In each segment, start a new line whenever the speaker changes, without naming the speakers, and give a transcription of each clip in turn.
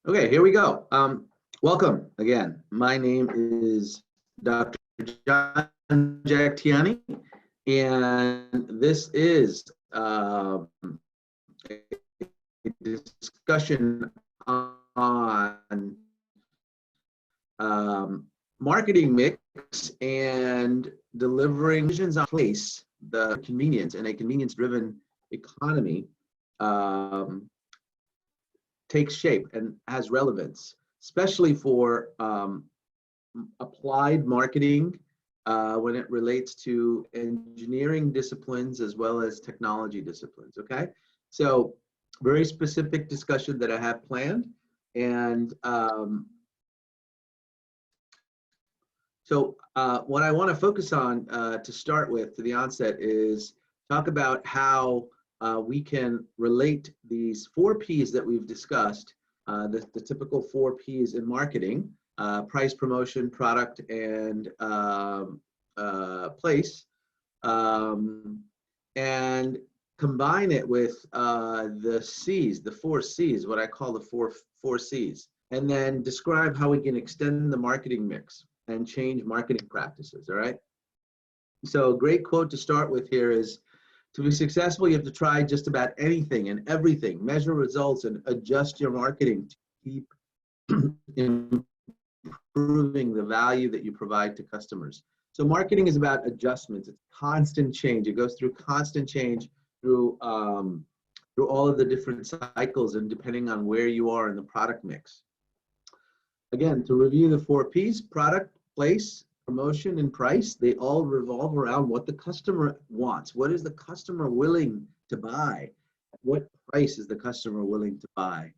Okay, here we go. Welcome again. My name is Dr. John Jactiani, and this is a discussion on marketing mix and delivering visions on place, the convenience in a convenience-driven economy. Takes shape and has relevance, especially for applied marketing when it relates to engineering disciplines as well as technology disciplines, okay? So very specific discussion that I have planned. And what I want to focus on to start with, to the onset, is talk about how we can relate these 4 Ps that we've discussed, the typical 4 Ps in marketing, price, promotion, product, and place, and combine it with the Cs, the 4 Cs, what I call the four Cs, and then describe how we can extend the marketing mix and change marketing practices, all right? So a great quote to start with here is, to be successful, you have to try just about anything and everything, measure results, and adjust your marketing to keep improving the value that you provide to customers. So marketing is about adjustments. It's constant change. It goes through constant change through all of the different cycles and depending on where you are in the product mix. Again, to review the 4 Ps, product, place, promotion, and price, they all revolve around what the customer wants. What is the customer willing to buy? What price is the customer willing to buy?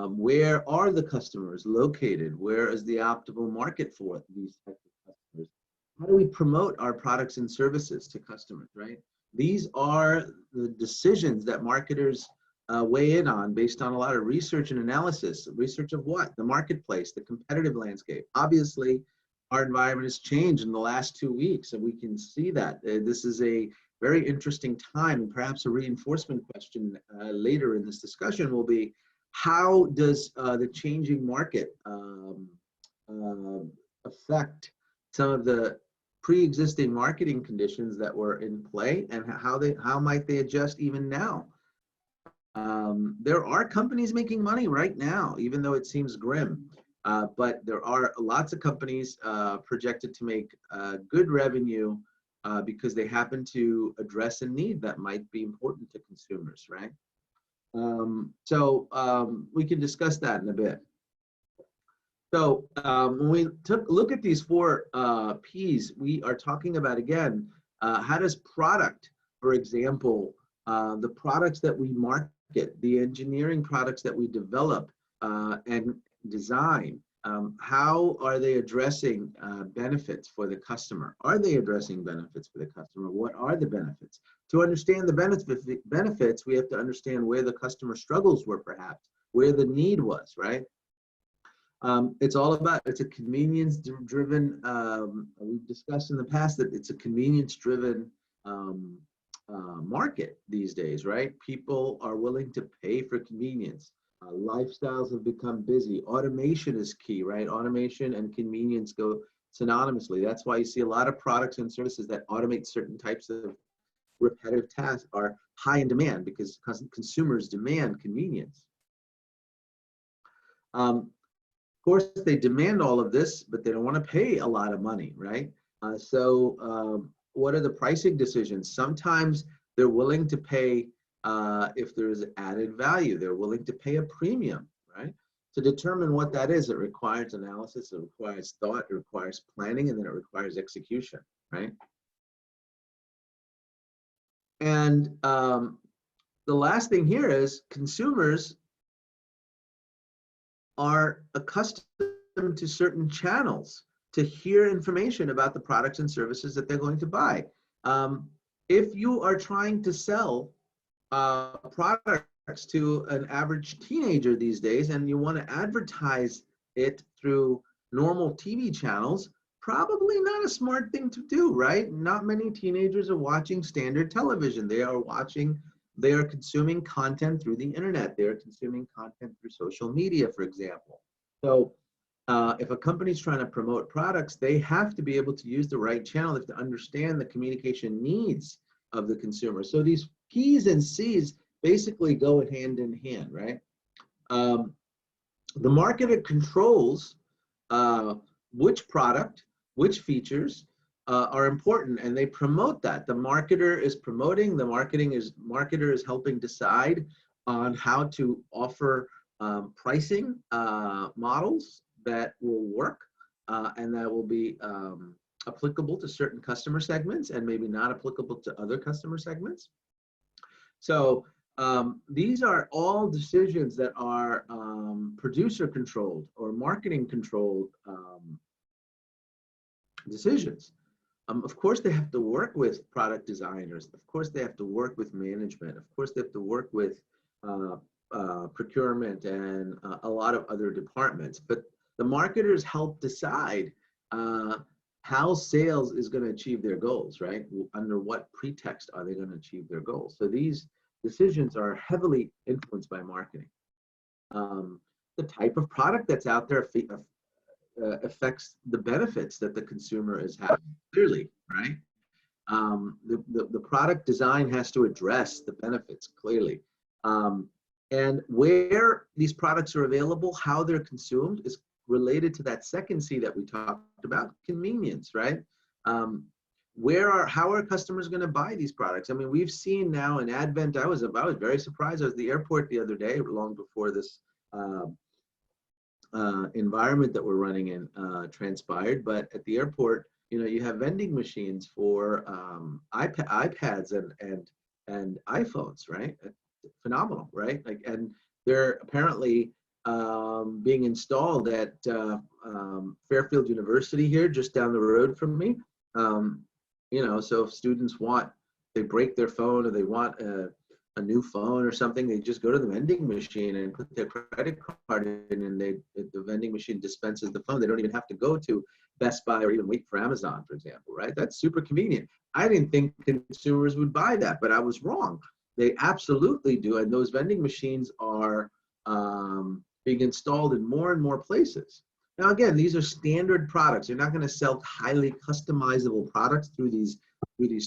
Where are the customers located? Where is the optimal market for these types of customers? How do we promote our products and services to customers, right? These are the decisions that marketers weigh in on based on a lot of research and analysis. Research of what? The marketplace, the competitive landscape. Obviously, our environment has changed in the last 2 weeks, and we can see that. This is a very interesting time, and perhaps a reinforcement question later in this discussion will be, how does the changing market affect some of the pre-existing marketing conditions that were in play, and how might they adjust even now? There are companies making money right now, even though it seems grim. But there are lots of companies projected to make good revenue because they happen to address a need that might be important to consumers, right? We can discuss that in a bit. So when we look at these 4 Ps, we are talking about, again, how does product, for example, the products that we market, the engineering products that we develop and design, how are they addressing benefits for the customer? Are they addressing benefits for the customer? What are the benefits? To understand the benefits, we have to understand where the customer struggles were, perhaps, where the need was, right? It's all about, it's a convenience-driven, we've discussed in the past that it's a convenience-driven market these days, right? People are willing to pay for convenience. Lifestyles have become busy. Automation is key, right? Automation and convenience go synonymously. That's why you see a lot of products and services that automate certain types of repetitive tasks are high in demand because consumers demand convenience. Of course, they demand all of this, but they don't want to pay a lot of money, right? What are the pricing decisions? Sometimes they're willing to pay if there's added value. They're willing to pay a premium, right? To determine what that is, it requires analysis, it requires thought, it requires planning, and then it requires execution, right? And the last thing here is consumers are accustomed to certain channels to hear information about the products and services that they're going to buy. If you are trying to sell products to an average teenager these days and you want to advertise it through normal TV channels, probably not a smart thing to do, right? Not many teenagers are watching standard television. They are watching They are consuming content through the internet. They are consuming content through social media, for example. So if a company's trying to promote products, they have to be able to use the right channel. They have to understand the communication needs of the consumer. So these P's and C's basically go hand in hand, right? The marketer controls which product, which features are important, and they promote that. The marketer is promoting, the marketer is helping decide on how to offer pricing models that will work and that will be applicable to certain customer segments and maybe not applicable to other customer segments. So these are all decisions that are producer controlled or marketing controlled decisions. Of course, they have to work with product designers. Of course, they have to work with management. Of course, they have to work with procurement and a lot of other departments. But the marketers help decide how sales is going to achieve their goals, right? Under what pretext are they going to achieve their goals? So these decisions are heavily influenced by marketing. The type of product that's out there affects the benefits that the consumer is having, clearly, right? The product design has to address the benefits, clearly. And where these products are available, how they're consumed is related to that second C that we talked about, convenience, right? How are customers going to buy these products? I mean, we've seen now in Advent, I was very surprised. I was at the airport the other day, long before this environment that we're running in transpired. But at the airport, you know, you have vending machines for iPads and iPhones, right? Phenomenal, right? Like, and they're apparently being installed at Fairfield University here, just down the road from me. You know, so if students they break their phone or they want a new phone or something, they just go to the vending machine and put their credit card in, and the vending machine dispenses the phone. They don't even have to go to Best Buy or even wait for Amazon, for example, right? That's super convenient. I didn't think consumers would buy that, but I was wrong. They absolutely do, and those vending machines are being installed in more and more places. Now, again, these are standard products. You're not going to sell highly customizable products through these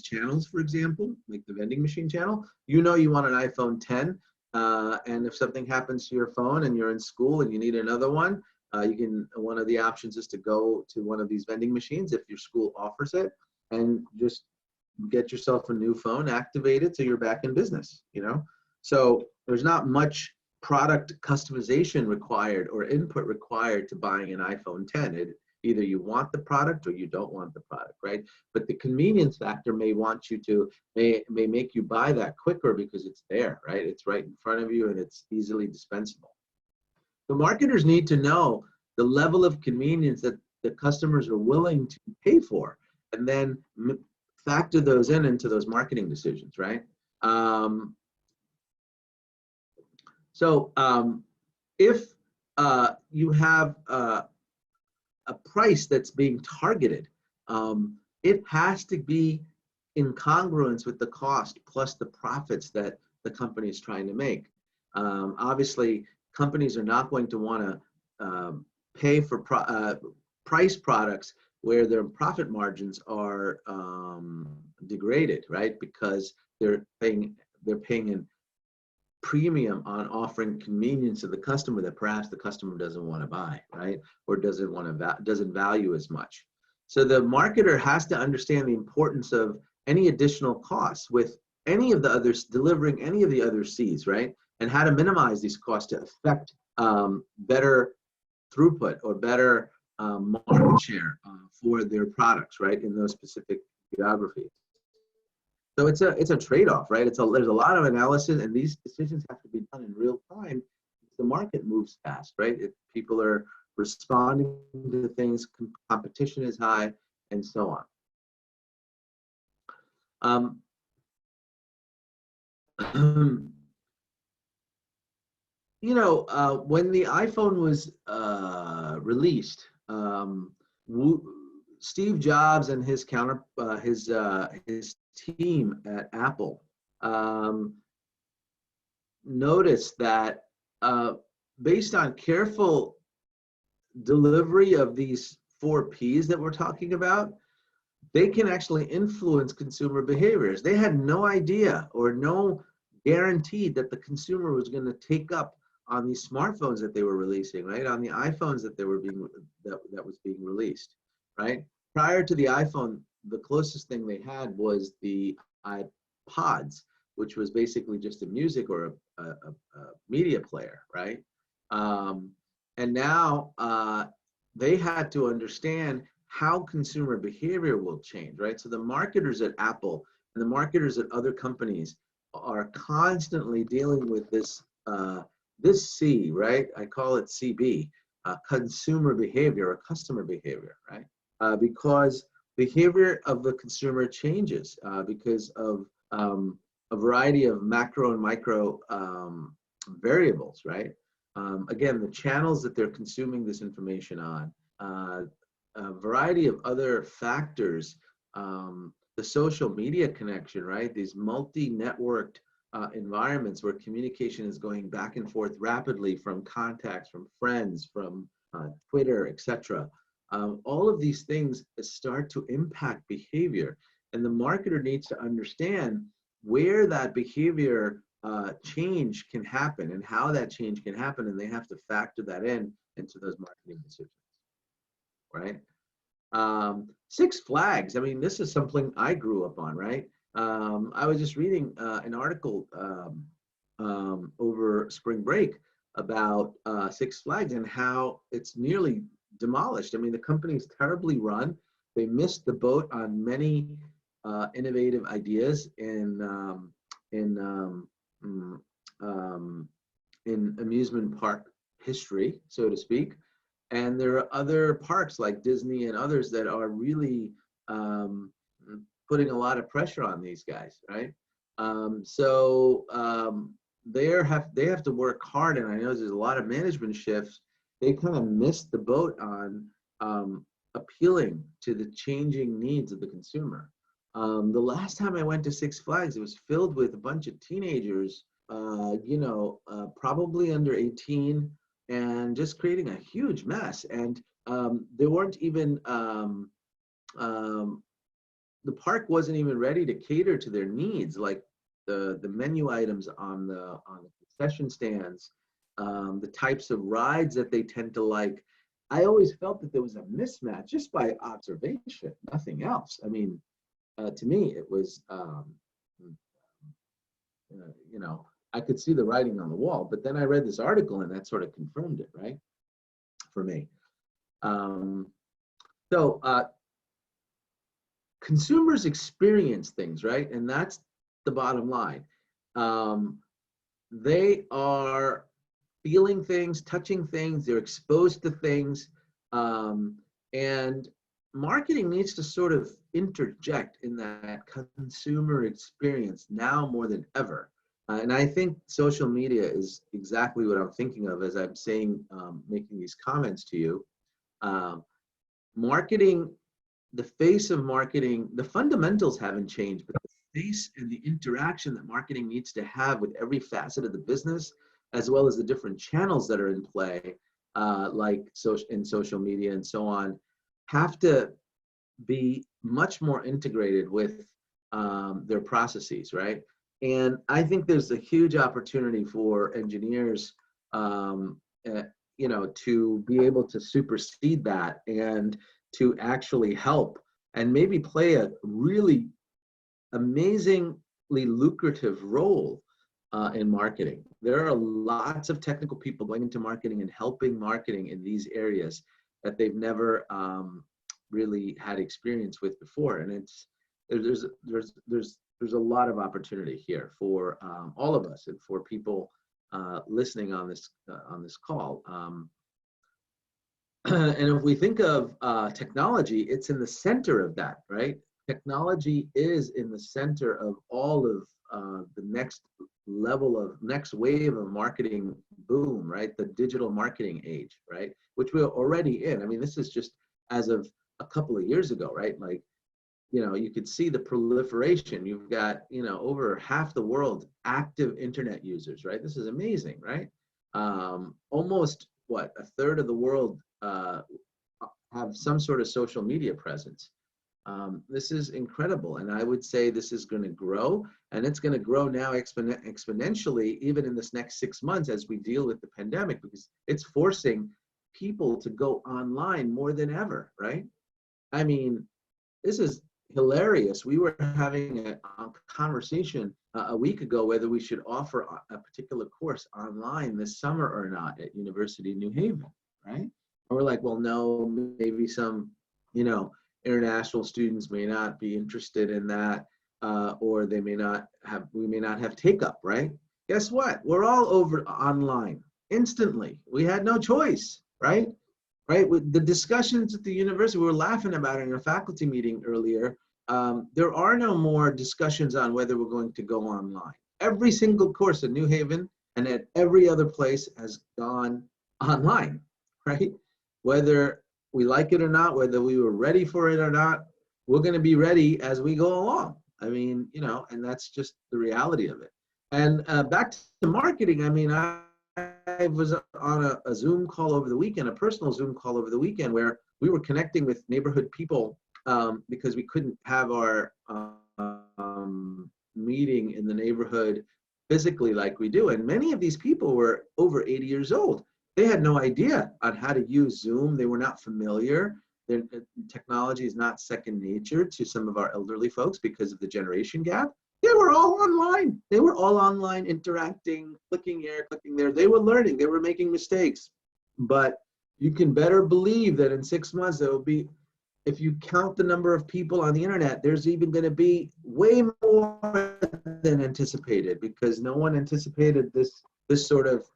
channels, for example, like the vending machine channel. You know you want an iPhone 10, and if something happens to your phone and you're in school and you need another one, one of the options is to go to one of these vending machines if your school offers it, and just get yourself a new phone, activate it, so you're back in business, you know? So there's not much product customization required or input required to buying an iPhone 10. Either you want the product or you don't want the product, right? But the convenience factor may make you buy that quicker because it's there, right? It's right in front of you and it's easily dispensable. The marketers need to know the level of convenience that the customers are willing to pay for, and then factor those into those marketing decisions, right? If you have a price that's being targeted, it has to be in congruence with the cost plus the profits that the company is trying to make. Obviously, companies are not going to want to pay for price products where their profit margins are degraded, right? Because they're paying an premium on offering convenience to the customer that perhaps the customer doesn't want to buy, right? Or doesn't value as much. So the marketer has to understand the importance of any additional costs with any of the others, delivering any of the other C's, right? And how to minimize these costs to affect better throughput or better market share for their products, right? In those specific geographies. So it's a trade-off, right? There's a lot of analysis, and these decisions have to be done in real time. The market moves fast, right? If people are responding to things, competition is high, and so on. You know, when the iPhone was released, Steve Jobs and his team at Apple noticed that based on careful delivery of these 4 Ps that we're talking about, they can actually influence consumer behaviors. They had no idea or no guarantee that the consumer was going to take up on these smartphones that they were releasing, right? On the iPhones that they were being that was being released, right? Prior to the iPhone, the closest thing they had was the iPods, which was basically just a music or a media player, right? Um, and now they had to understand how consumer behavior will change, right? So the marketers at Apple and the marketers at other companies are constantly dealing with this C, right? I call it CB, consumer behavior or customer behavior, right? Because behavior of the consumer changes because of a variety of macro and micro variables, right? Again, the channels that they're consuming this information on, a variety of other factors, the social media connection, right? These multi-networked environments where communication is going back and forth rapidly from contacts, from friends, from Twitter, etc. All of these things start to impact behavior, and the marketer needs to understand where that behavior change can happen and how that change can happen, and they have to factor that in into those marketing decisions, right? Six Flags, I mean, this is something I grew up on, right? I was just reading an article over spring break about Six Flags and how it's nearly demolished. I mean, the company is terribly run. They missed the boat on many innovative ideas in amusement park history, so to speak. And there are other parks like Disney and others that are really putting a lot of pressure on these guys, right? They have to work hard, and I know there's a lot of management shifts. They kind of missed the boat on appealing to the changing needs of the consumer. The last time I went to Six Flags, it was filled with a bunch of teenagers, probably under 18, and just creating a huge mess. And they weren't even the park wasn't even ready to cater to their needs, like the menu items on the concession stands, the types of rides that they tend to like. I always felt that there was a mismatch just by observation, nothing else. I mean, to me, it was, I could see the writing on the wall, but then I read this article and that sort of confirmed it, right, for me. Consumers experience things, right? And that's the bottom line. They are feeling things, touching things, they're exposed to things, and marketing needs to sort of interject in that consumer experience now more than ever. And I think social media is exactly what I'm thinking of as I'm saying, making these comments to you. Marketing, the face of marketing, the fundamentals haven't changed, but the face and the interaction that marketing needs to have with every facet of the business, as well as the different channels that are in play, like social media and so on, have to be much more integrated with their processes, right? And I think there's a huge opportunity for engineers, to be able to supersede that and to actually help and maybe play a really amazingly lucrative role in marketing. There are lots of technical people going into marketing and helping marketing in these areas that they've never really had experience with before, and there's a lot of opportunity here for all of us and for people listening on this call. And if we think of technology, it's in the center of that, right? Technology is in the center of all of the next wave of marketing boom, right? The digital marketing age, right? Which we're already in. I mean, this is just as of a couple of years ago, right? Like you could see the proliferation. You've got, over half the world active internet users, right? This is amazing, right? Almost what, a third of the world have some sort of social media presence. This is incredible, and I would say this is going to grow, and it's going to grow now exponentially, even in this next 6 months as we deal with the pandemic, because it's forcing people to go online more than ever, right? I mean, this is hilarious. We were having a conversation a week ago whether we should offer a particular course online this summer or not at University of New Haven, right? And we're like, well, no, maybe some, international students may not be interested in that, or we may not have take up, right? Guess what? We're all over online instantly. We had no choice, right? Right? With the discussions at the university, we were laughing about it in a faculty meeting earlier. There are no more discussions on whether we're going to go online. Every single course at New Haven and at every other place has gone online, right? Whether we like it or not, whether we were ready for it or not, we're going to be ready as we go along. I mean, and that's just the reality of it. And back to marketing, I mean, I was on a Zoom call over the weekend, a personal Zoom call over the weekend, where we were connecting with neighborhood people because we couldn't have our meeting in the neighborhood physically like we do. And many of these people were over 80 years old. They had no idea on how to use Zoom. They were not familiar. Their technology is not second nature to some of our elderly folks because of the generation gap. They were all online. They were all online, interacting, clicking here, clicking there. They were learning. They were making mistakes. But you can better believe that in 6 months, there will be, if you count the number of people on the internet, there's even going to be way more than anticipated, because no one anticipated this sort of,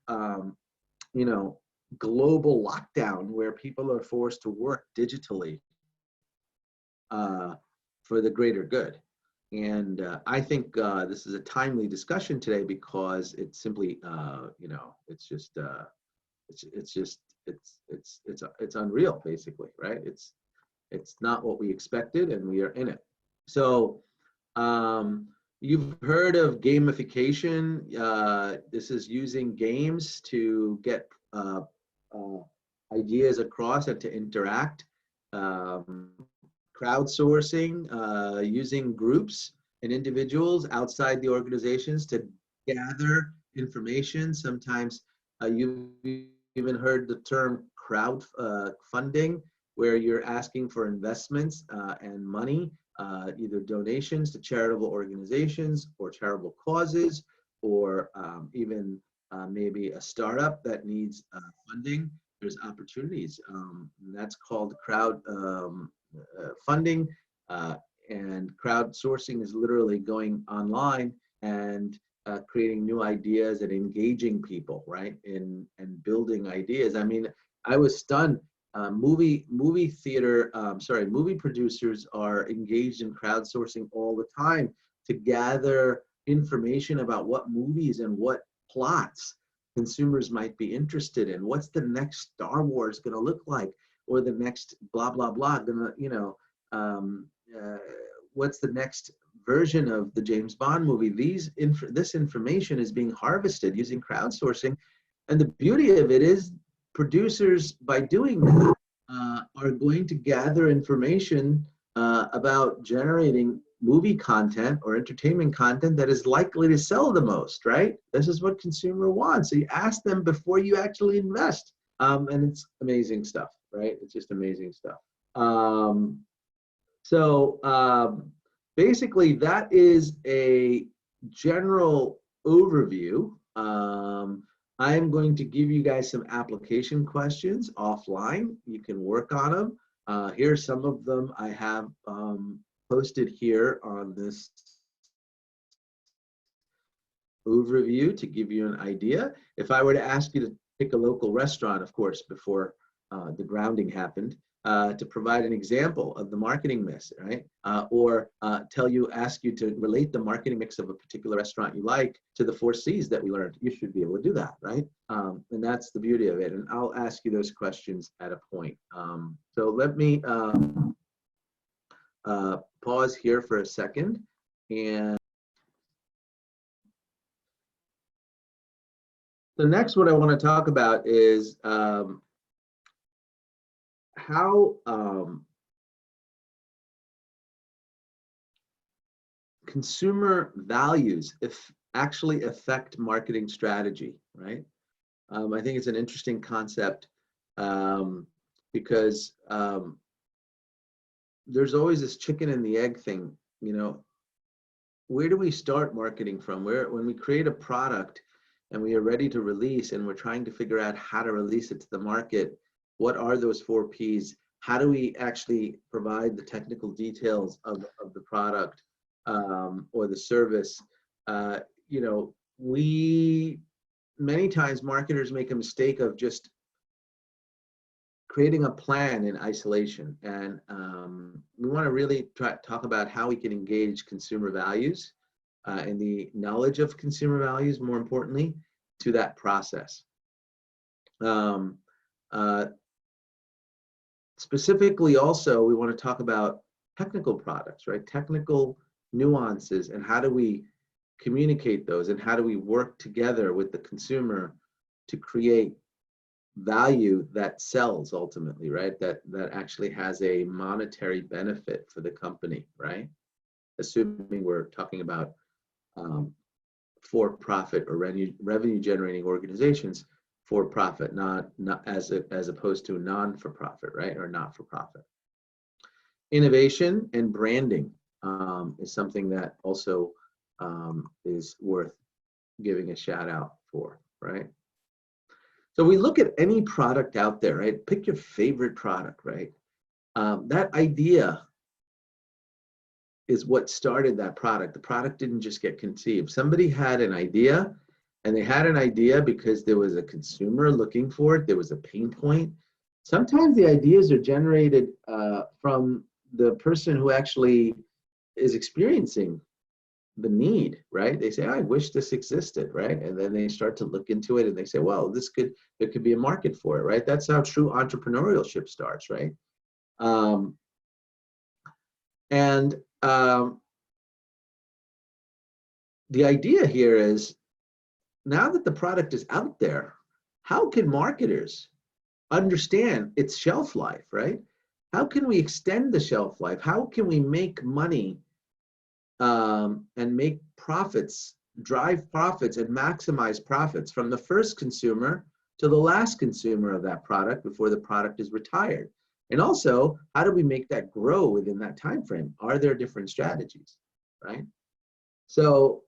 global lockdown where people are forced to work digitally for the greater good. And I think this is a timely discussion today because it's simply, it's unreal, basically, right? It's not what we expected, and we are in it. So you've heard of gamification. This is using games to get ideas across and to interact. Crowdsourcing, using groups and individuals outside the organizations to gather information. Sometimes you've even heard the term crowd funding, where you're asking for investments and money, either donations to charitable organizations or charitable causes, or even maybe a startup that needs funding. There's opportunities. That's called crowd funding, and crowdsourcing is literally going online and creating new ideas and engaging people, right? And building ideas. I mean, I was stunned. Movie producers are engaged in crowdsourcing all the time to gather information about what movies and what plots consumers might be interested in. What's the next Star Wars going to look like, or the next blah blah blah gonna, what's the next version of the James Bond movie? This information is being harvested using crowdsourcing, and the beauty of it is producers, by doing that, are going to gather information about generating movie content or entertainment content that is likely to sell the most, right? This is what consumer wants. So you ask them before you actually invest. And it's amazing stuff, right? It's just amazing stuff. Basically, that is a general overview. I am going to give you guys some application questions offline. You can work on them. Here's some of them I have posted here on this overview to give you an idea. If I were to ask you to pick a local restaurant, of course, before the grounding happened, to provide an example of the marketing mix, right? Or ask you to relate the marketing mix of a particular restaurant you like to the 4 C's that we learned. You should be able to do that, right? And that's the beauty of it. And I'll ask you those questions at a point. So let me pause here for a second. And the next what I want to talk about is how consumer values actually affect marketing strategy, right? I think it's an interesting concept because there's always this chicken and the egg thing, you know. Where do we start marketing from? When we create a product and we are ready to release and we're trying to figure out how to release it to the market, what are those 4 Ps? How do we actually provide the technical details of the product or the service? You know, many times marketers make a mistake of just creating a plan in isolation. And we want to really talk about how we can engage consumer values and the knowledge of consumer values, more importantly, to that process. Specifically also, we want to talk about technical products, right? Technical nuances, and how do we communicate those, and how do we work together with the consumer to create value that sells ultimately, right? That actually has a monetary benefit for the company, right? Assuming we're talking about for-profit or revenue generating organizations, for profit, not as opposed to non-for-profit, right? Or not for profit. Innovation and branding is something that also is worth giving a shout out for, right? So we look at any product out there, right? Pick your favorite product, right? That idea is what started that product. The product didn't just get conceived. Somebody had an idea, and they had an idea because there was a consumer looking for it. There was a pain point. Sometimes the ideas are generated from the person who actually is experiencing the need, right? They say, I wish this existed, right? And then they start to look into it and they say, well, there could be a market for it, right? That's how true entrepreneurship starts, right? The idea here is, now that the product is out there, how can marketers understand its shelf life, right? How can we extend the shelf life? How can we make money and make profits, drive profits and maximize profits from the first consumer to the last consumer of that product before the product is retired? And also, how do we make that grow within that time frame? Are there different strategies, right? So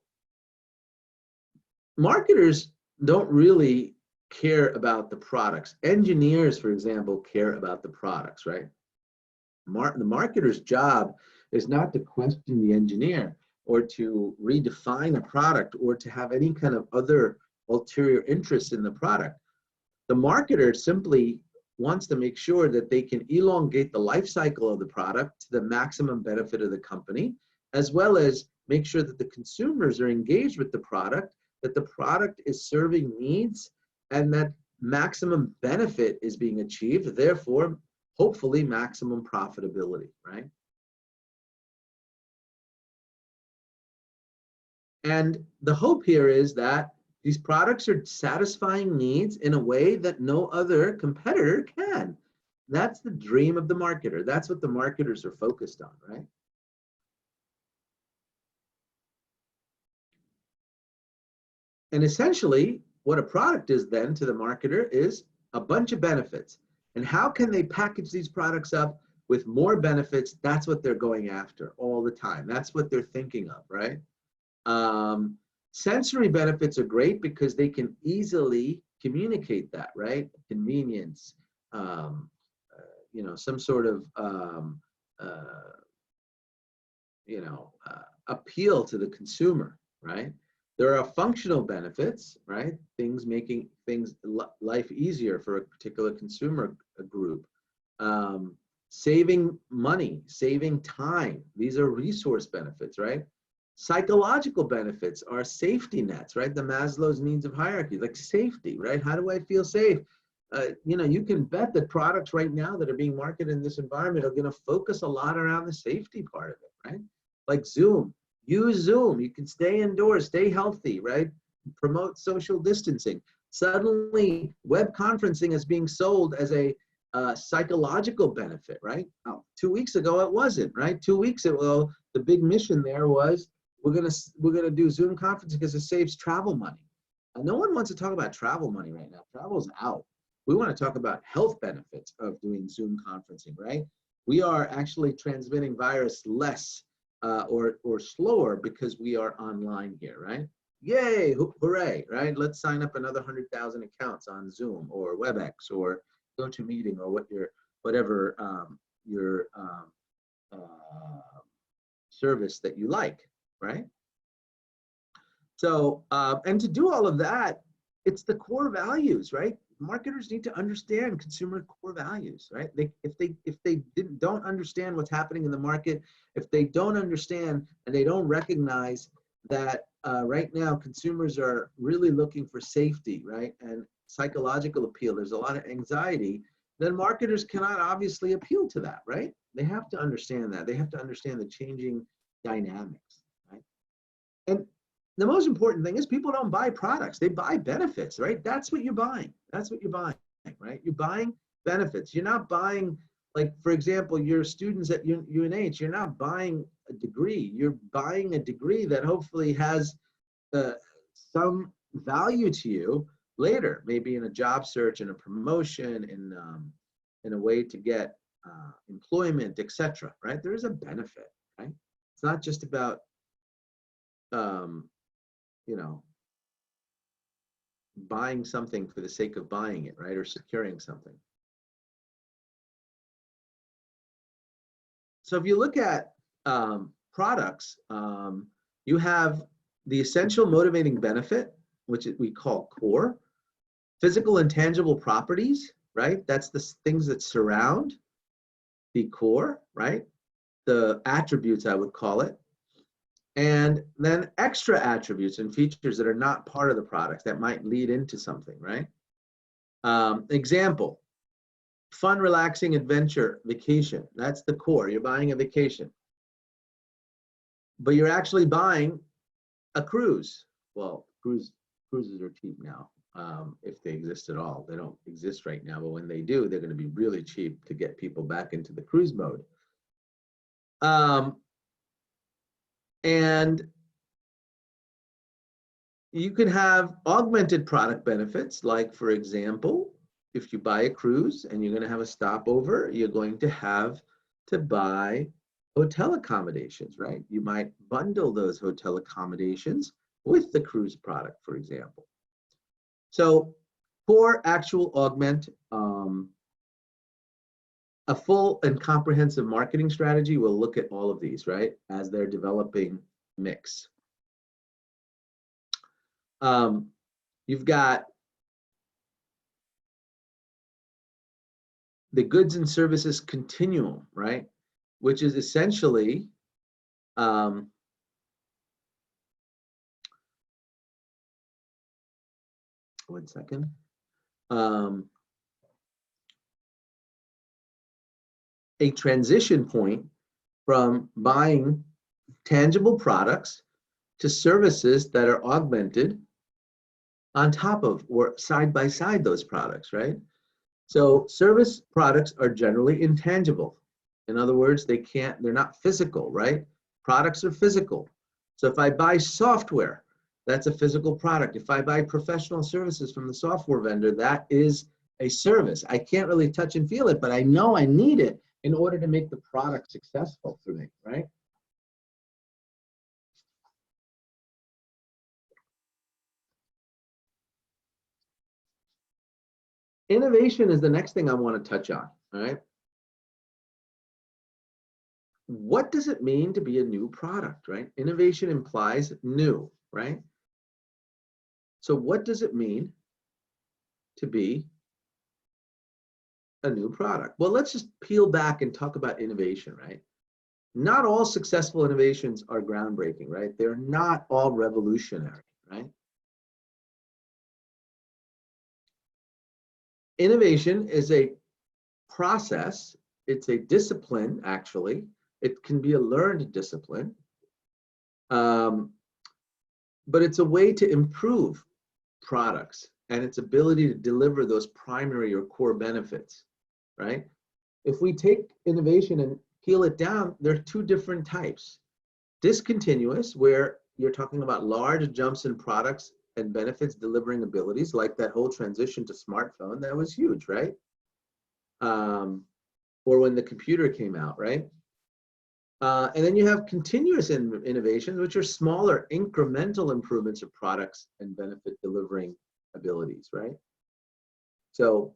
marketers don't really care about the products. Engineers, for example, care about the products, right? The marketer's job is not to question the engineer or to redefine a product or to have any kind of other ulterior interest in the product. The marketer simply wants to make sure that they can elongate the life cycle of the product to the maximum benefit of the company, as well as make sure that the consumers are engaged with the product, that the product is serving needs, and that maximum benefit is being achieved, therefore, hopefully maximum profitability, right? And the hope here is that these products are satisfying needs in a way that no other competitor can. That's the dream of the marketer. That's what the marketers are focused on, right? And essentially, what a product is then to the marketer is a bunch of benefits. And how can they package these products up with more benefits? That's what they're going after all the time. That's what they're thinking of, right? Sensory benefits are great because they can easily communicate that, right? Convenience, you know, some sort of, appeal to the consumer, right? There are functional benefits, right? Things making life easier for a particular consumer group. Saving money, saving time. These are resource benefits, right? Psychological benefits are safety nets, right? The Maslow's needs of hierarchy, like safety, right? How do I feel safe? you know, you can bet that products right now that are being marketed in this environment are going to focus a lot around the safety part of it, right? Like Zoom. Use Zoom. You can stay indoors, stay healthy, right? Promote social distancing. Suddenly, web conferencing is being sold as a psychological benefit, right? Oh, 2 weeks ago, it wasn't, right? 2 weeks ago, the big mission there was we're gonna do Zoom conferencing because it saves travel money. No one wants to talk about travel money right now. Travel's out. We want to talk about health benefits of doing Zoom conferencing, right? We are actually transmitting virus less or slower because we are online here, right? Yay, hooray, right? Let's sign up another 100,000 accounts on Zoom or WebEx or GoToMeeting or whatever your service that you like, right? So, and to do all of that, it's the core values, right? Marketers need to understand consumer core values, right? If they don't understand what's happening in the market, if they don't understand and they don't recognize that right now consumers are really looking for safety, right? And psychological appeal, there's a lot of anxiety, then marketers cannot obviously appeal to that, right? They have to understand that. They have to understand the changing dynamics, right? And the most important thing is people don't buy products, they buy benefits, right? That's what you're buying. That's what you're buying, right? You're buying benefits. You're not buying, like, for example, your students at UNH, you're not buying a degree. You're buying a degree that hopefully has some value to you later, maybe in a job search, in a promotion, in a way to get employment, etc. Right? There is a benefit, right? It's not just about you know, buying something for the sake of buying it, right? Or securing something. So if you look at products, you have the essential motivating benefit, which we call core, physical and tangible properties, right? That's the things that surround the core, right? The attributes, I would call it. And then extra attributes and features that are not part of the products that might lead into something, right? Example, fun, relaxing adventure, vacation. That's the core. You're buying a vacation. But you're actually buying a cruise. Well, cruises are cheap now, if they exist at all. They don't exist right now, but when they do, they're going to be really cheap to get people back into the cruise mode. And you could have augmented product benefits, like, for example, if you buy a cruise and you're going to have a stopover, you're going to have to buy hotel accommodations, right? You might bundle those hotel accommodations with the cruise product, for example. So for actual augment, a full and comprehensive marketing strategy will look at all of these, right, as they're developing mix. You've got the goods and services continuum, right, which is essentially one second. A transition point from buying tangible products to services that are augmented on top of or side by side those products, right? So service products are generally intangible. In other words, they're not physical, right? Products are physical. So if I buy software, that's a physical product. If I buy professional services from the software vendor, that is a service. I can't really touch and feel it, but I know I need it in order to make the product successful for me, right? Innovation is the next thing I want to touch on, all right? What does it mean to be a new product, right? Innovation implies new, right? So what does it mean to be a new product? Well, let's just peel back and talk about innovation, right? Not all successful innovations are groundbreaking, right? They're not all revolutionary, right? Innovation is a process. It's a discipline, actually. It can be a learned discipline. But it's a way to improve products and its ability to deliver those primary or core benefits, right? If we take innovation and peel it down, there are two different types. Discontinuous, where you're talking about large jumps in products and benefits delivering abilities, like that whole transition to smartphone, that was huge, right? Or when the computer came out, right? And then you have continuous innovations, which are smaller incremental improvements of products and benefit delivering abilities, right? So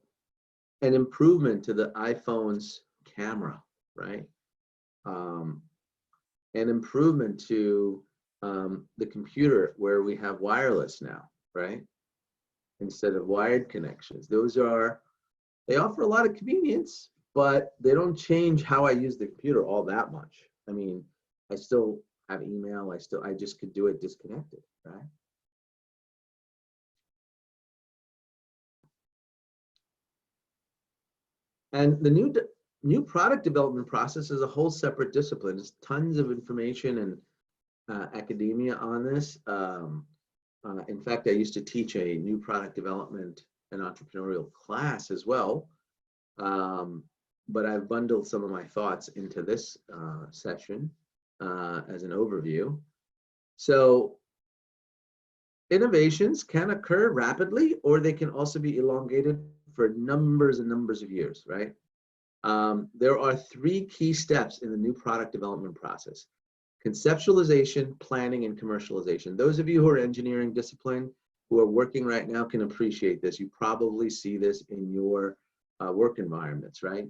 an improvement to the iPhone's camera, right? An improvement to the computer where we have wireless now, right? Instead of wired connections. They offer a lot of convenience, but they don't change how I use the computer all that much. I mean, I still have email. I just could do it disconnected, right? And the new product development process is a whole separate discipline. There's tons of information and academia on this. In fact, I used to teach a new product development and entrepreneurial class as well. But I've bundled some of my thoughts into this session as an overview. So innovations can occur rapidly, or they can also be elongated for numbers and numbers of years, right? There are three key steps in the new product development process: conceptualization, planning, and commercialization. Those of you who are engineering discipline, who are working right now, can appreciate this. You probably see this in your work environments, right?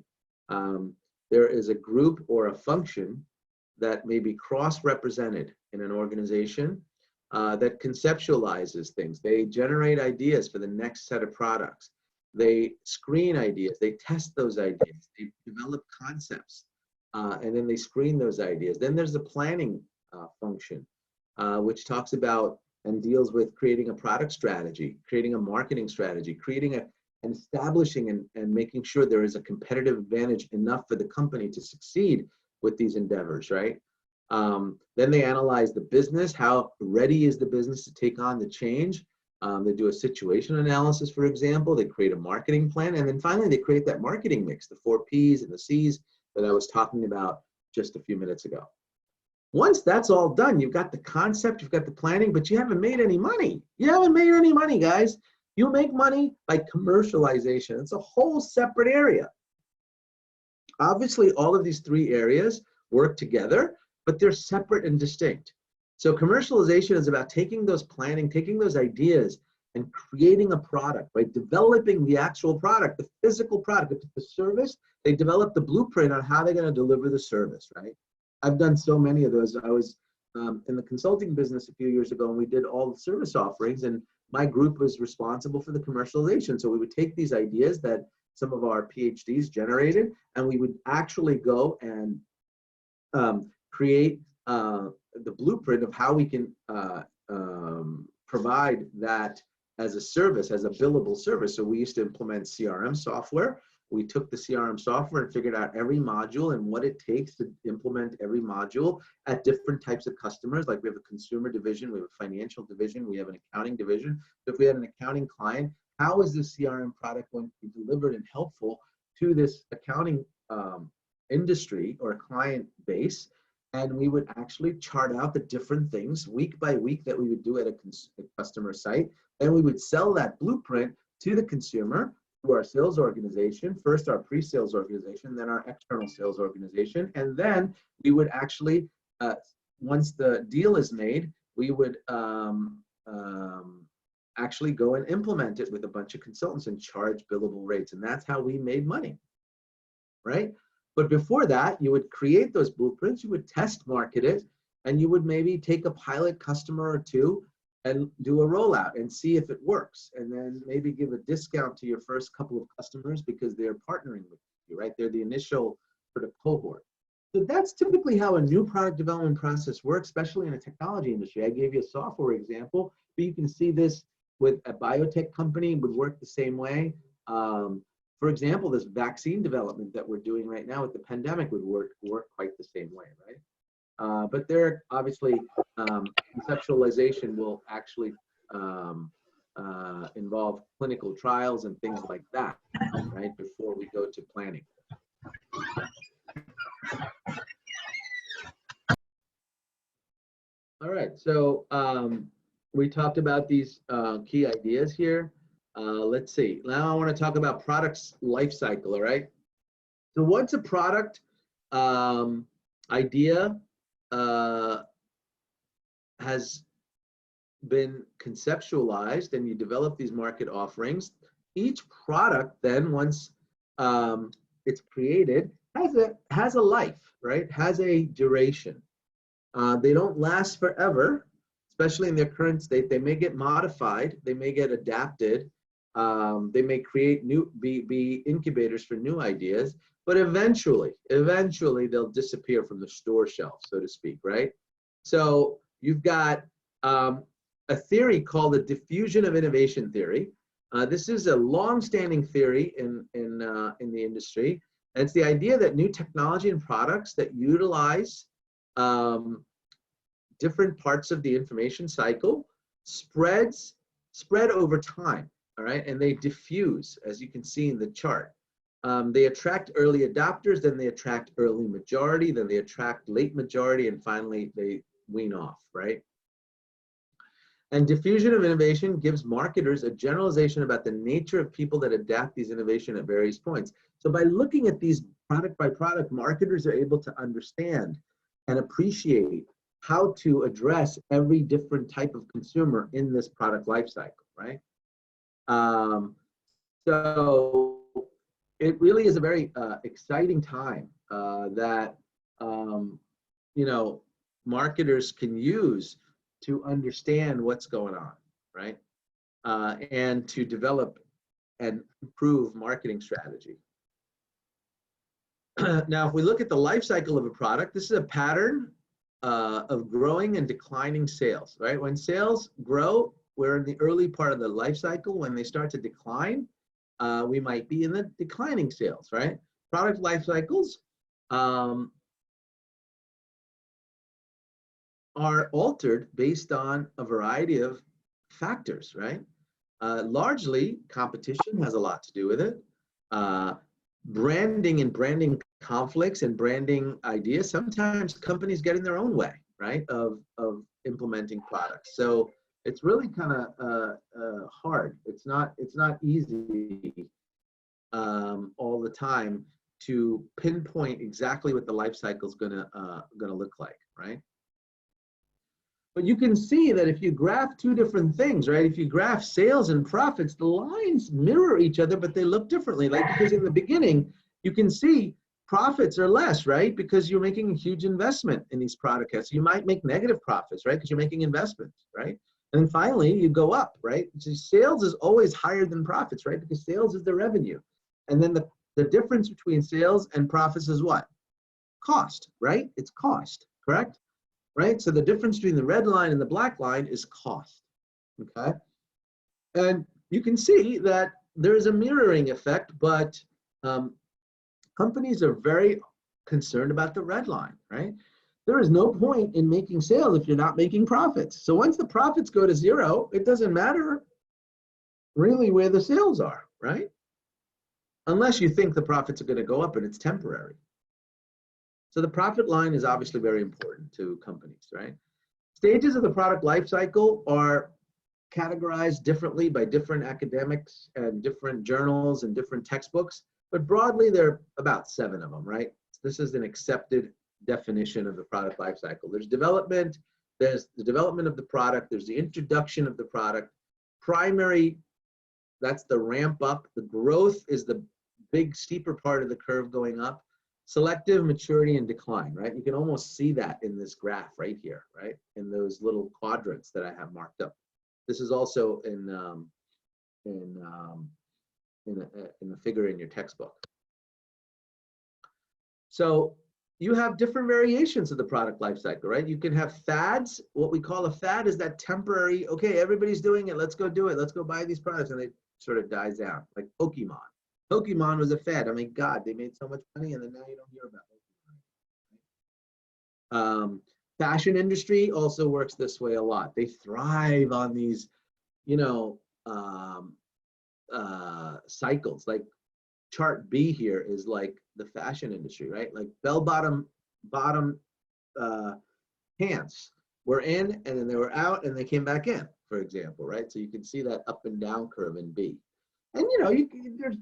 There is a group or a function that may be cross-represented in an organization that conceptualizes things. They generate ideas for the next set of products. They screen ideas. They test those ideas. They develop concepts, and then they screen those ideas. Then there's the planning function, which talks about and deals with creating a product strategy, creating a marketing strategy, creating and establishing and making sure there is a competitive advantage enough for the company to succeed with these endeavors, right? Then they analyze the business. How ready is the business to take on the change? They do a situation analysis, for example. They create a marketing plan. And then finally, they create that marketing mix, the 4 Ps and the Cs that I was talking about just a few minutes ago. Once that's all done, you've got the concept, you've got the planning, but you haven't made any money. You haven't made any money, guys. You make money by commercialization. It's a whole separate area. Obviously, all of these three areas work together, but they're separate and distinct. So commercialization is about taking those planning, taking those ideas, and creating a product, right? Developing the actual product, the physical product. If it's a service, they develop the blueprint on how they're going to deliver the service, right? I've done so many of those. I was in the consulting business a few years ago, and we did all the service offerings, and my group was responsible for the commercialization. So we would take these ideas that some of our PhDs generated, and we would actually go and create the blueprint of how we can provide that as a service, as a billable service. So we used to implement CRM software. We took the CRM software and figured out every module and what it takes to implement every module at different types of customers. Like we have a consumer division, we have a financial division, we have an accounting division. So if we had an accounting client, how is this CRM product going to be delivered and helpful to this accounting industry or client base? And we would actually chart out the different things week by week that we would do at a customer site. Then we would sell that blueprint to the consumer through our sales organization, first our pre-sales organization, then our external sales organization. And then we would actually, once the deal is made, we would actually go and implement it with a bunch of consultants and charge billable rates. And that's how we made money, right? But before that, you would create those blueprints, you would test market it, and you would maybe take a pilot customer or two and do a rollout and see if it works. And then maybe give a discount to your first couple of customers because they're partnering with you, right? They're the initial sort of cohort. So that's typically how a new product development process works, especially in a technology industry. I gave you a software example, but you can see this with a biotech company would work the same way. For example, this vaccine development that we're doing right now with the pandemic would work quite the same way, right? But there, obviously, conceptualization will actually involve clinical trials and things like that, right, before we go to planning. All right, so we talked about these key ideas here. Let's see, now I want to talk about products life cycle, all right? So once a product idea has been conceptualized and you develop these market offerings, each product then, once it's created, has a life, right? Has a duration. They don't last forever, especially in their current state. They may get modified, they may get adapted, they may create be incubators for new ideas, but eventually they'll disappear from the store shelf, so to speak, right? So you've got a theory called the diffusion of innovation theory. This is a long-standing theory in the industry. And it's the idea that new technology and products that utilize different parts of the information cycle spread over time, all right? And they diffuse, as you can see in the chart. They attract early adopters, then they attract early majority, then they attract late majority, and finally they wean off, right? And diffusion of innovation gives marketers a generalization about the nature of people that adapt these innovation at various points. So by looking at these product by product, marketers are able to understand and appreciate how to address every different type of consumer in this product life cycle, right? So it really is a very exciting time that you know, marketers can use to understand what's going on, right? And to develop and improve marketing strategy. Now, if we look at the life cycle of a product, this is a pattern of growing and declining sales, right? When sales grow, we're in the early part of the life cycle. When they start to decline, we might be in the declining sales, right? Product life cycles are altered based on a variety of factors, right? Largely, competition has a lot to do with it. Branding and branding conflicts and branding ideas, sometimes companies get in their own way, right, of implementing products. So it's really kind of hard. It's not easy all the time to pinpoint exactly what the life cycle is gonna look like, right? But you can see that if you graph two different things, right? If you graph sales and profits, the lines mirror each other, but they look differently. Like, because in the beginning, you can see profits are less, right? Because you're making a huge investment in these products. You might make negative profits, right? Because you're making investments, right? And then finally, you go up, right? So sales is always higher than profits, right? Because sales is the revenue. And then the difference between sales and profits is what? Cost, right? It's cost, correct? Right? So the difference between the red line and the black line is cost, okay? And you can see that there's a mirroring effect, but companies are very concerned about the red line, right? There is no point in making sales if you're not making profits. So once the profits go to zero, it doesn't matter really where the sales are, right? Unless you think the profits are going to go up and it's temporary. So the profit line is obviously very important to companies, right? Stages of the product life cycle are categorized differently by different academics and different journals and different textbooks, but broadly there are about 7 of them, right? This is an accepted definition of the product life cycle. There's development, there's the development of the product, there's the introduction of the product. Primary, that's the ramp up. The growth is the big steeper part of the curve going up. Selective, maturity, and decline, right? You can almost see that in this graph right here, right? In those little quadrants that I have marked up. This is also in the figure in your textbook. So you have different variations of the product life cycle, right? You can have fads. What we call a fad is that temporary, okay, everybody's doing it, let's go do it, let's go buy these products, and it sort of dies down, like Pokemon. Pokemon was a fad. I mean, God, they made so much money, and then now you don't hear about Pokemon. Fashion industry also works this way a lot. They thrive on these, you know, cycles. Like chart B here is like the fashion industry, right? Like bottom pants were in, and then they were out, and they came back in, for example, right? So you can see that up and down curve in B. And you know, there's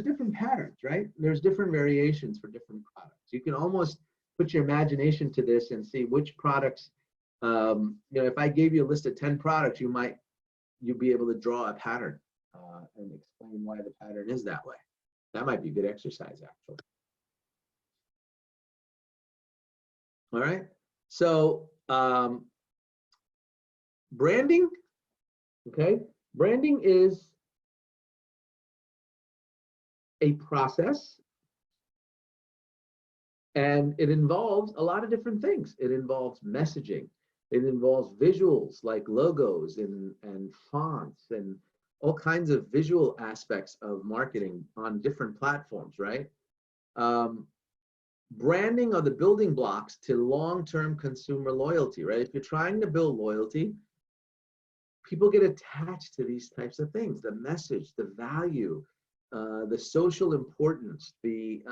different patterns, right? There's different variations for different products. You can almost put your imagination to this and see which products. You know, if I gave you a list of 10 products, you'd be able to draw a pattern and explain why the pattern is that way. That might be good exercise, actually. All right. So branding, okay? Branding is a process, and it involves a lot of different things. It involves messaging. It involves visuals like logos and fonts and all kinds of visual aspects of marketing on different platforms, right? Branding are the building blocks to long-term consumer loyalty, right? If you're trying to build loyalty, people get attached to these types of things: the message, the value, the social importance, the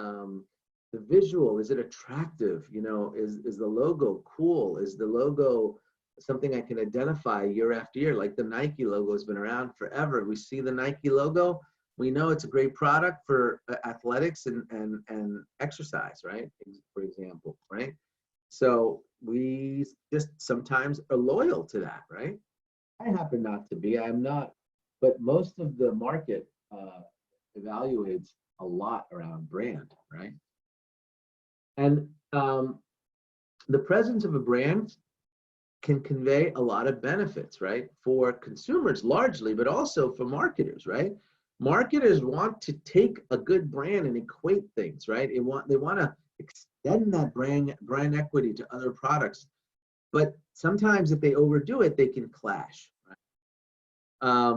visual. Is it attractive? You know, is the logo cool? Is the logo something I can identify year after year? Like the Nike logo has been around forever. We see the Nike logo, we know it's a great product for athletics and exercise, right? For example, right? So we just sometimes are loyal to that, right? I happen not to be, I'm not, but most of the market evaluates a lot around brand, right? And the presence of a brand can convey a lot of benefits, right? For consumers largely, but also for marketers, right? Marketers want to take a good brand and equate things, right? They want to extend that brand equity to other products, but sometimes if they overdo it, they can clash, right?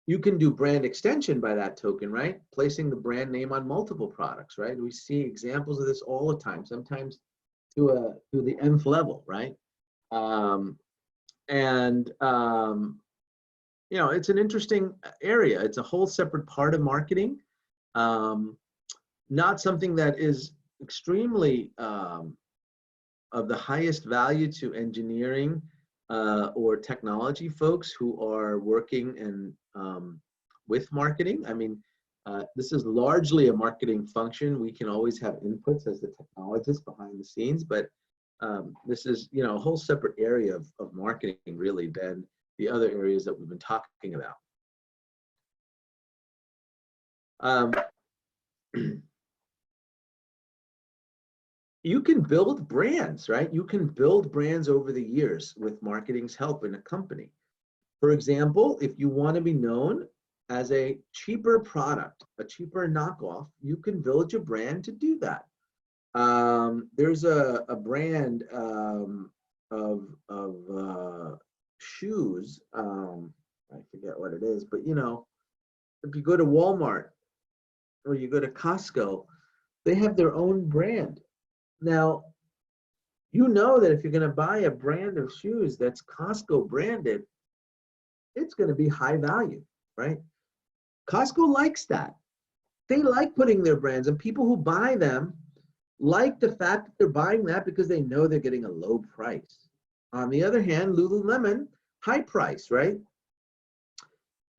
You can do brand extension by that token, right? Placing the brand name on multiple products, right? We see examples of this all the time, sometimes to the nth level, right? You know, it's an interesting area. It's a whole separate part of marketing, not something that is extremely of the highest value to engineering or technology folks who are working with marketing. I mean, this is largely a marketing function. We can always have inputs as the technologists behind the scenes, but this is, you know, a whole separate area of marketing really than the other areas that we've been talking about. You can build brands, right? You can build brands over the years with marketing's help in a company. For example, if you want to be known as a cheaper product, a cheaper knockoff, you can build your brand to do that. There's a brand of shoes. I forget what it is, but you know, if you go to Walmart or you go to Costco, they have their own brand. Now, you know that if you're going to buy a brand of shoes that's Costco branded, it's going to be high value, right? Costco likes that. They like putting their brands, and people who buy them like the fact that they're buying that because they know they're getting a low price. On the other hand, Lululemon, high price, right?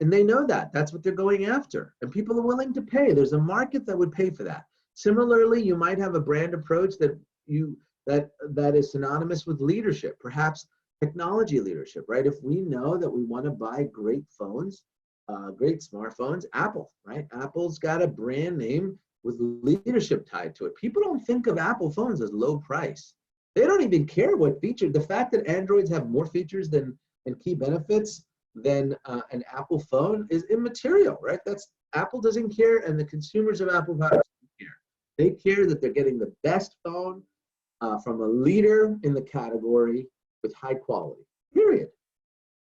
And they know that. That's what they're going after. And people are willing to pay. There's a market that would pay for that. Similarly, you might have a brand approach that is synonymous with leadership, perhaps technology leadership, right? If we know that we want to buy great phones, great smartphones, Apple, right? Apple's got a brand name with leadership tied to it. People don't think of Apple phones as low price. They don't even care what feature. The fact that Androids have more features and key benefits than an Apple phone is immaterial, right? Apple doesn't care, and the consumers of Apple products don't care. They care that they're getting the best phone from a leader in the category with high quality, period.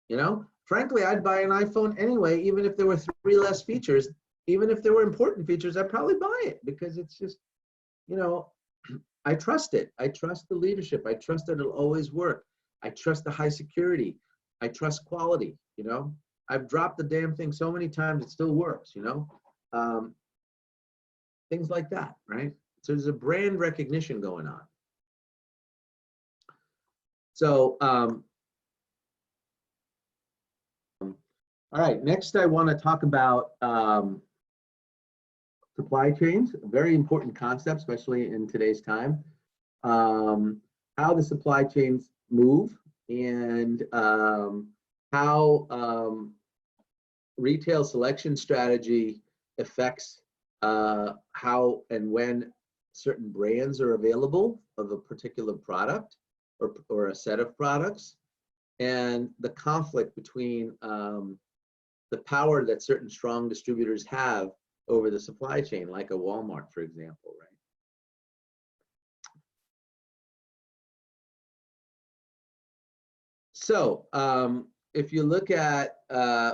You know, frankly, I'd buy an iPhone anyway, even if there were 3 less features. even if there were important features, I'd probably buy it because it's just, you know, I trust it. I trust the leadership. I trust that it'll always work. I trust the high security. I trust quality, you know. I've dropped the damn thing so many times, it still works, you know. Things like that, right? So there's a brand recognition going on. So, all right, next I want to talk about supply chains, a very important concept, especially in today's time. How the supply chains move and how retail selection strategy affects how and when certain brands are available of a particular product or a set of products, and the conflict between the power that certain strong distributors have over the supply chain, like a Walmart, for example, right? So if you look at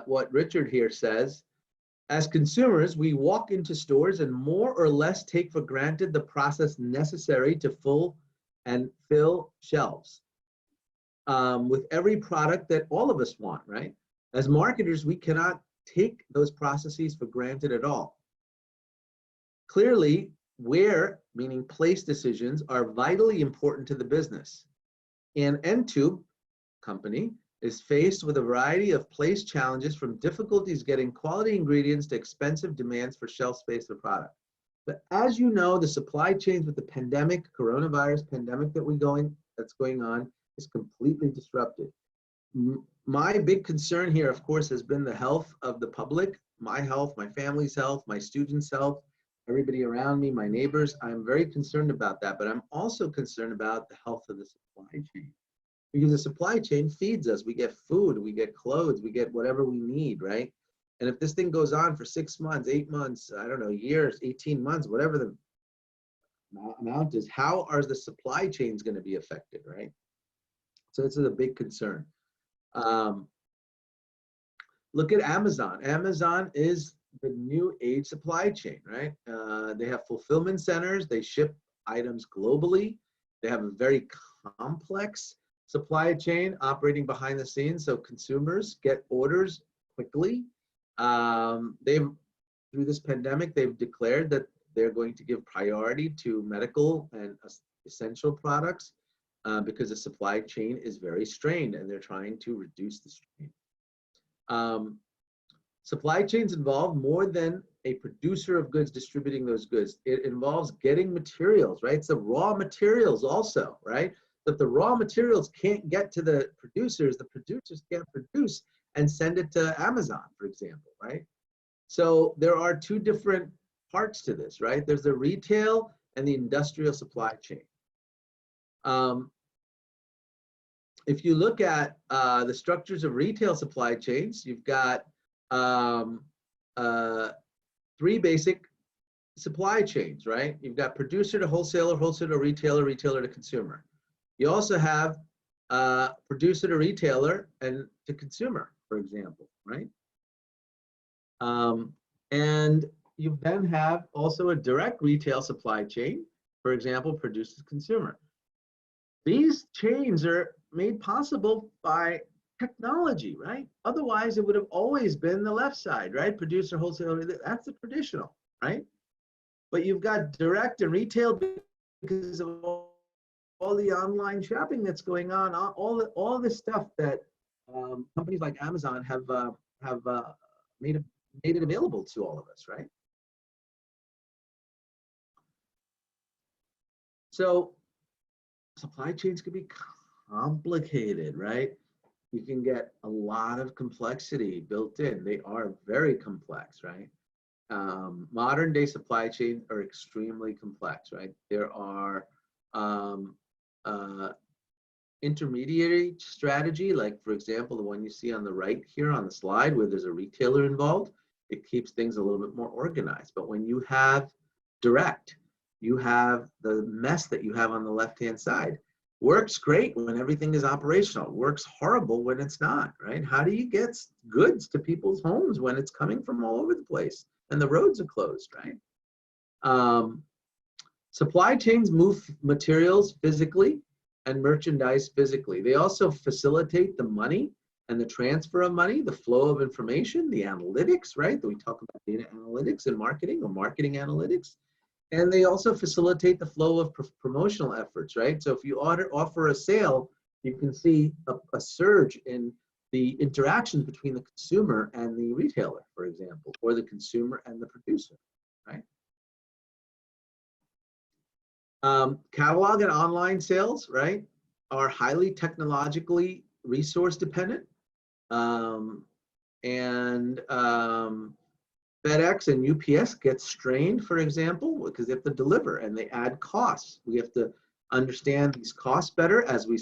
what Richard here says, as consumers, we walk into stores and more or less take for granted the process necessary to fill shelves with every product that all of us want, right? As marketers, we cannot take those processes for granted at all. Clearly, where, meaning place decisions, are vitally important to the business. And N-Tube company is faced with a variety of place challenges, from difficulties getting quality ingredients to expensive demands for shelf space for product. But as you know, the supply chains with the pandemic, coronavirus pandemic that's going on is completely disrupted. My big concern here, of course, has been the health of the public, my health, my family's health, my students' health, everybody around me, my neighbors. I'm very concerned about that, but I'm also concerned about the health of the supply chain. Because the supply chain feeds us. We get food, we get clothes, we get whatever we need, right? And if this thing goes on for 6 months, 8 months, I don't know, years, 18 months, whatever the amount is, how are the supply chains going to be affected, right? So this is a big concern. Look at Amazon. Amazon is the new age supply chain, right? They have fulfillment centers. They ship items globally. They have a very complex supply chain operating behind the scenes, so consumers get orders quickly. Through this pandemic, they've declared that they're going to give priority to medical and essential products because the supply chain is very strained, and they're trying to reduce the strain. Supply chains involve more than a producer of goods distributing those goods. It involves getting materials, right? It's the raw materials also, right? If the raw materials can't get to the producers can't produce and send it to Amazon, for example, right? So there are two different parts to this, right? There's the retail and the industrial supply chain. If you look at the structures of retail supply chains, you've got 3 basic supply chains, right? You've got producer to wholesaler, wholesaler to retailer, retailer to consumer. You also have producer to retailer and to consumer, for example, right? And you then have also a direct retail supply chain, for example, producer to consumer. These chains are made possible by technology, right? Otherwise, it would have always been the left side, right? Producer, wholesaler, that's the traditional, right? But you've got direct and retail because of all the online shopping that's going on, all this stuff that companies like Amazon have made it available to all of us, right? So supply chains can be complicated, right? You can get a lot of complexity built in. They are very complex, right? Modern day supply chains are extremely complex, right? There are intermediary strategy, like for example, the one you see on the right here on the slide where there's a retailer involved, it keeps things a little bit more organized. But when you have direct, you have the mess that you have on the left-hand side. Works great when everything is operational. Works horrible when it's not, right? How do you get goods to people's homes when it's coming from all over the place? and the roads are closed, right? Supply chains move materials physically and merchandise physically. They also facilitate the money and the transfer of money, the flow of information, the analytics, right? We talk about data analytics and marketing, or marketing analytics. And they also facilitate the flow of promotional efforts, right? So if you offer a sale, you can see a surge in the interactions between the consumer and the retailer, for example, or the consumer and the producer, right? Catalog and online sales, right, are highly technologically resource dependent. FedEx and UPS get strained, for example, because they have to deliver and they add costs. We have to understand these costs better as we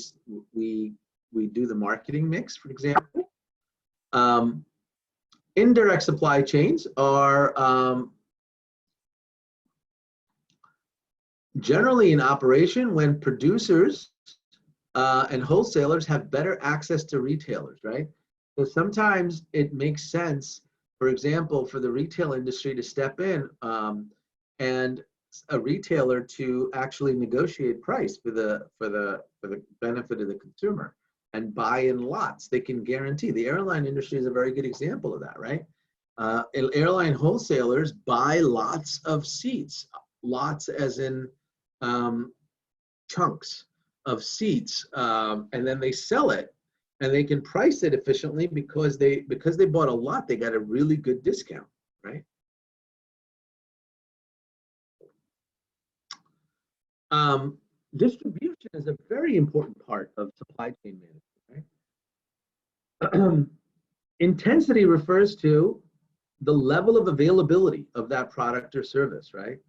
do the marketing mix, for example. Indirect supply chains are generally in operation when producers and wholesalers have better access to retailers, right? So sometimes it makes sense, for example, for the retail industry to step in and a retailer to actually negotiate price for the benefit of the consumer and buy in lots. They can guarantee. The airline industry is a very good example of that, right? Airline wholesalers buy lots of seats, lots as in chunks of seats, and then they sell it, and they can price it efficiently because they bought a lot. They got a really good discount, right? Distribution is a very important part of supply chain management, right? Intensity refers to the level of availability of that product or service, right?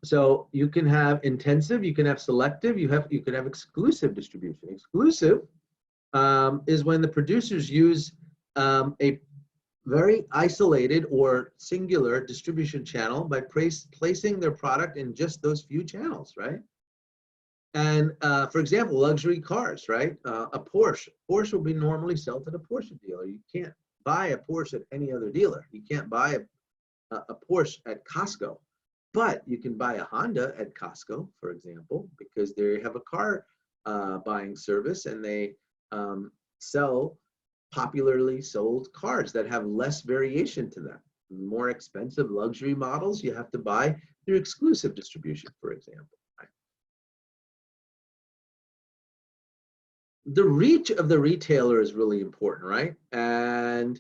So you can have intensive, you can have selective, you can have exclusive distribution. Exclusive is when the producers use a very isolated or singular distribution channel by placing their product in just those few channels, right? And for example, luxury cars, right? A Porsche will be normally sold at a Porsche dealer. You can't buy a Porsche at any other dealer. You can't buy a Porsche at Costco. But you can buy a Honda at Costco, for example, because they have a car buying service and they sell popularly sold cars that have less variation to them. More expensive luxury models you have to buy through exclusive distribution, for example. Right? The reach of the retailer is really important, right? And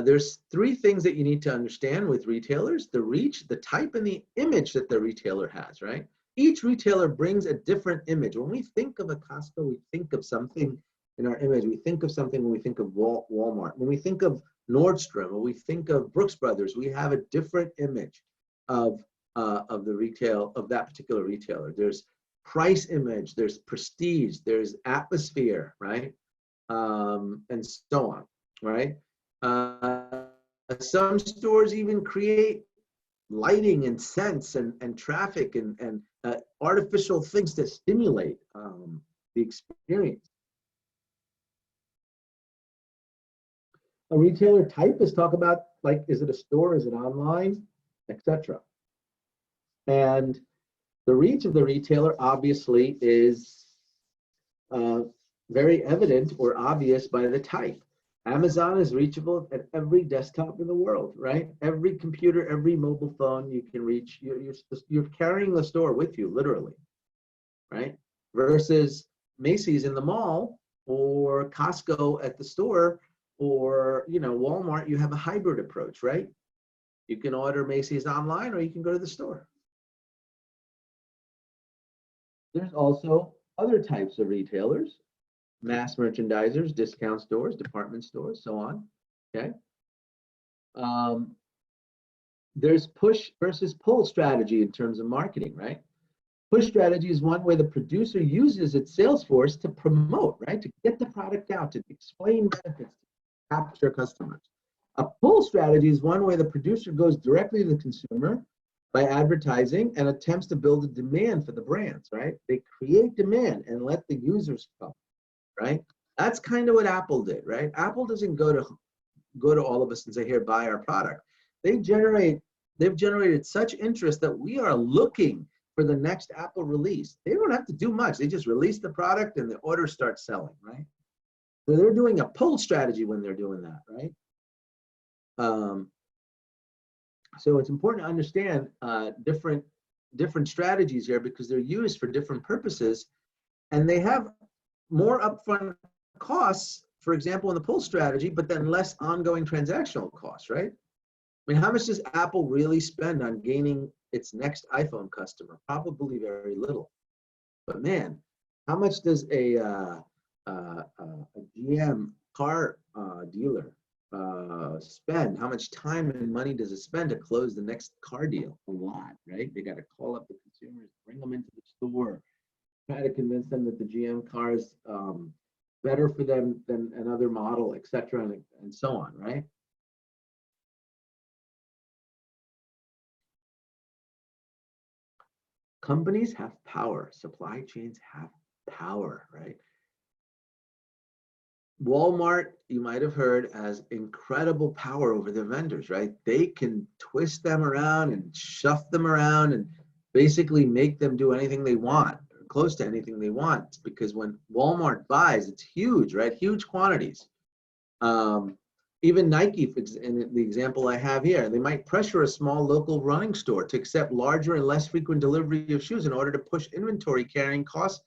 there's three things that you need to understand with retailers: the reach, the type, and the image that the retailer has, right? Each retailer brings a different image. When we think of a Costco, we think of something in our image. We think of something when we think of Walmart. When we think of Nordstrom, or we think of Brooks Brothers, we have a different image of the retail, of that particular retailer. There's price image, there's prestige, there's atmosphere, right? And so on, right? Some stores even create lighting and scents and traffic and artificial things to stimulate the experience. A retailer type is talk about, like, is it a store, is it online, etc. And the reach of the retailer obviously is very evident or obvious by the type. Amazon is reachable at every desktop in the world, right? Every computer, every mobile phone you can reach. You're carrying the store with you, literally, right? Versus Macy's in the mall, or Costco at the store, or Walmart. You have a hybrid approach, right? You can order Macy's online, or you can go to the store. There's also other types of retailers: mass merchandisers, discount stores, department stores, so on, okay? There's push versus pull strategy in terms of marketing, right? Push strategy is one where the producer uses its sales force to promote, right? To get the product out, to explain benefits, to capture customers. A pull strategy is one where the producer goes directly to the consumer by advertising and attempts to build a demand for the brands, right? They create demand and let the users come. Right? That's kind of what Apple did, right? Apple doesn't go to go to all of us and say, here, buy our product. They've generated such interest that we are looking for the next Apple release. They don't have to do much. They just release the product and the orders start selling, right? So they're doing a pull strategy when they're doing that, right? So it's important to understand different strategies here because they're used for different purposes, and they have more upfront costs, for example, in the pull strategy, but then less ongoing transactional costs, right? I mean, how much does Apple really spend on gaining its next iPhone customer? Probably very little. But man, how much does a GM car dealer spend? How much time and money does it spend to close the next car deal? A lot, right? They got to call up the consumers, bring them into the store, try to convince them that the GM car is better for them than another model, et cetera, and so on, right? Companies have power. Supply chains have power, right? Walmart, you might have heard, has incredible power over their vendors, right? They can twist them around and shuff them around and basically make them do anything they want, or close to anything they want, because when Walmart buys, it's huge, right? Huge quantities. Even Nike, in the example I have here, they might pressure a small local running store to accept larger and less frequent delivery of shoes in order to push inventory carrying costs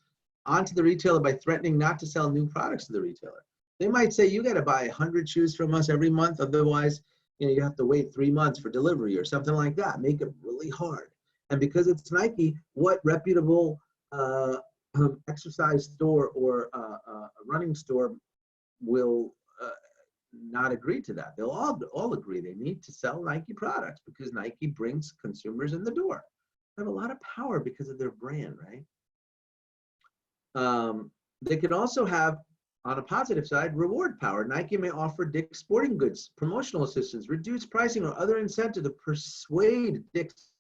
onto the retailer by threatening not to sell new products to the retailer. They might say, you got to buy 100 shoes from us every month, otherwise you have to wait 3 months for delivery or something like that. Make it really hard. And because it's Nike, what reputable exercise store or a running store will not agree to that? They'll all agree they need to sell Nike products because Nike brings consumers in the door. They have a lot of power because of their brand, right? They can also have, on a positive side, reward power. Nike may offer Dick's Sporting Goods promotional assistance, reduce pricing, or other incentive to persuade Dick's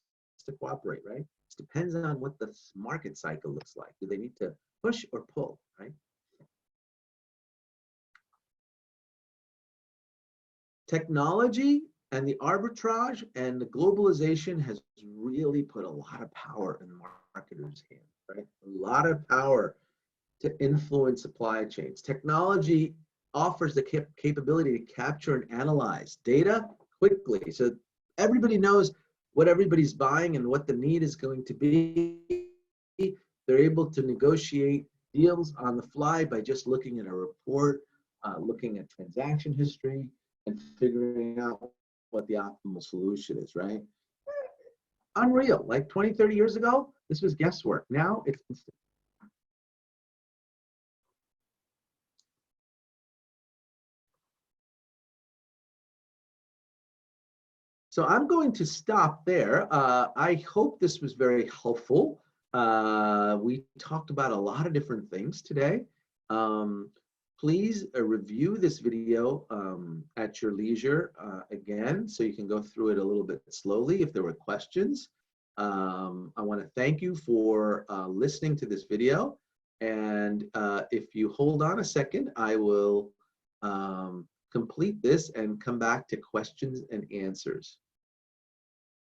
to cooperate, right? It depends on what the market cycle looks like. Do they need to push or pull, right? Technology and the arbitrage and the globalization has really put a lot of power in marketers' hands, right? A lot of power to influence supply chains. Technology offers the capability to capture and analyze data quickly. So everybody knows what everybody's buying and what the need is going to be. They're able to negotiate deals on the fly by just looking at a report, looking at transaction history, and figuring out what the optimal solution is, right? Unreal. Like 20, 30 years ago, this was guesswork. Now it's instant. So I'm going to stop there. I hope this was very helpful. We talked about a lot of different things today. Please review this video at your leisure again, so you can go through it a little bit slowly if there were questions. I want to thank you for listening to this video. And if you hold on a second, I will complete this and come back to questions and answers.